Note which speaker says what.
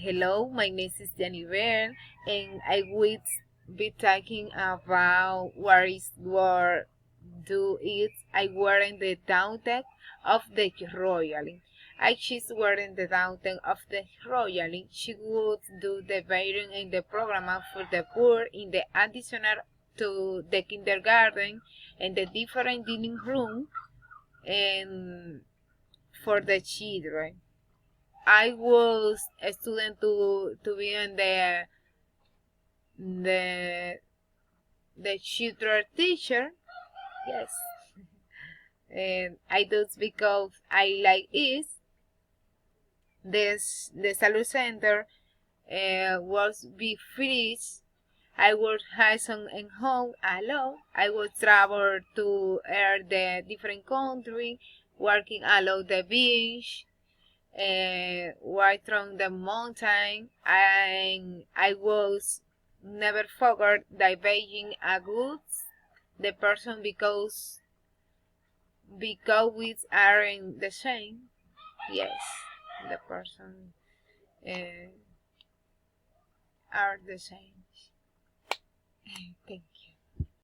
Speaker 1: Hello, my name is Jennifer, and I will be talking about what do it. I wearing the downtown of the royal. I she's wearing the downtown of the royal. She would do the bathing in the program for the poor in the additional to the kindergarten and the different dining room and for the children. I was a student to be in the the tutor teacher. Yes, and I do it because I like it. This the salute center was be free. I work hands-on and home alone. I would travel to the different country, working along the beach, right from the mountain, and I was never forgot that Beijing a good the person because we aren't the same. Yes, the person uh, are the same. Thank you.